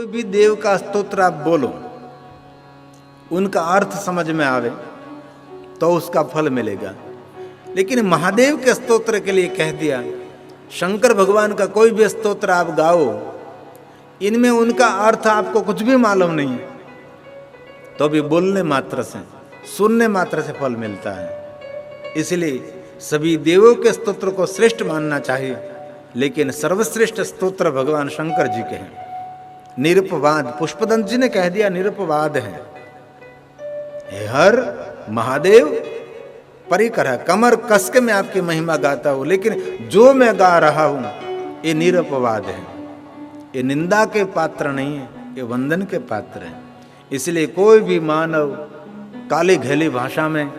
भी देव का स्तोत्र आप बोलो, उनका अर्थ समझ में आवे तो उसका फल मिलेगा। लेकिन महादेव के स्तोत्र के लिए कह दिया, शंकर भगवान का कोई भी स्तोत्र आप गाओ, इनमें उनका अर्थ आपको कुछ भी मालूम नहीं है, तो भी बोलने मात्र से, सुनने मात्र से फल मिलता है। इसलिए सभी देवों के स्तोत्र को श्रेष्ठ मानना चाहिए, लेकिन सर्वश्रेष्ठ स्तोत्र भगवान शंकर जी के हैं। निरुपवाद, पुष्पदंत जी ने कह दिया निरुपवाद है। हे हर महादेव परिकर है, कमर कस के मैं आपकी महिमा गाता हूं, लेकिन जो मैं गा रहा हूं ये निरुपवाद है, ये निंदा के पात्र नहीं है, ये वंदन के पात्र है। इसलिए कोई भी मानव काली घैली भाषा में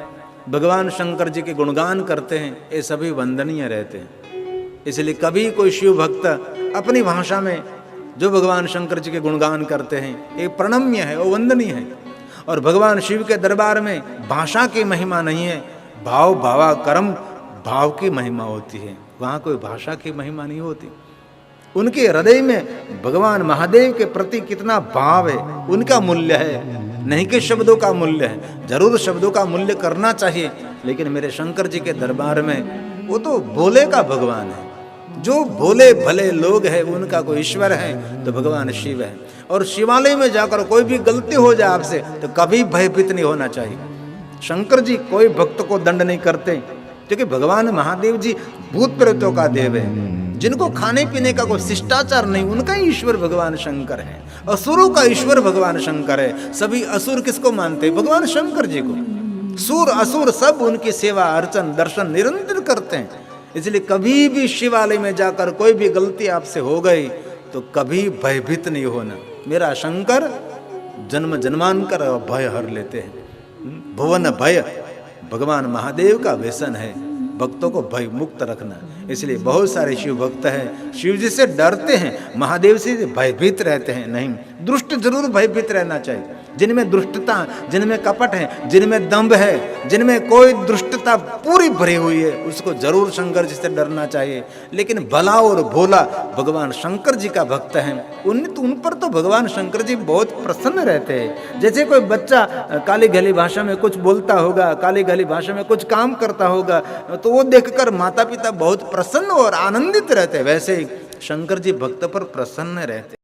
भगवान शंकर जी के गुणगान करते हैं, ये सभी वंदनीय रहते हैं। इसलिए कभी कोई शिव भक्त अपनी भाषा में जो भगवान शंकर जी के गुणगान करते हैं, ये प्रणम्य है, वो वंदनीय है। और भगवान शिव के दरबार में भाषा की महिमा नहीं है, भाव भावा कर्म भाव की महिमा होती है, वहाँ कोई भाषा की महिमा नहीं होती। उनके हृदय में भगवान महादेव के प्रति कितना भाव है, उनका मूल्य है, नहीं कि शब्दों का मूल्य है। जरूर शब्दों का मूल्य करना चाहिए, लेकिन मेरे शंकर जी के दरबार में वो तो भोले का भगवान है। जो भोले भले लोग हैं उनका कोई ईश्वर है तो भगवान शिव है। और शिवालय में जाकर कोई भी गलती हो जाए आपसे तो कभी भयभीत नहीं होना चाहिए। शंकर जी कोई भक्त को दंड नहीं करते, क्योंकि भगवान महादेव जी भूत प्रेतों का देव है। जिनको खाने पीने का कोई शिष्टाचार नहीं, उनका ही ईश्वर भगवान शंकर है। असुरों का ईश्वर भगवान शंकर है। सभी असुर किसको मानते हैं? भगवान शंकर जी को। सुर असुर सब उनकी सेवा अर्चन दर्शन निरंतर करते हैं। इसलिए कभी भी शिवालय में जाकर कोई भी गलती आपसे हो गई तो कभी भयभीत नहीं होना। मेरा शंकर जन्म जन्मांतर भय हर लेते हैं। भुवन भय भगवान महादेव का व्यसन है, भक्तों को भय मुक्त रखना। इसलिए बहुत सारे शिव भक्त हैं, शिव जी से डरते हैं, महादेव से भयभीत रहते हैं। नहीं, दुष्ट जरूर भयभीत रहना चाहिए। जिनमें दुष्टता, जिनमें कपट है, जिनमें दंभ है, जिनमें कोई दुष्टता पूरी भरी हुई है, उसको जरूर शंकर जी से डरना चाहिए। लेकिन भला और भोला भगवान शंकर जी का भक्त है, उन पर तो भगवान शंकर जी बहुत प्रसन्न रहते हैं। जैसे कोई बच्चा काली गली भाषा में कुछ बोलता होगा, काली गली भाषा में कुछ काम करता होगा, तो वो देखकर माता पिता बहुत प्रसन्न और आनंदित रहते हैं, वैसे ही शंकर जी भक्त पर प्रसन्न रहते।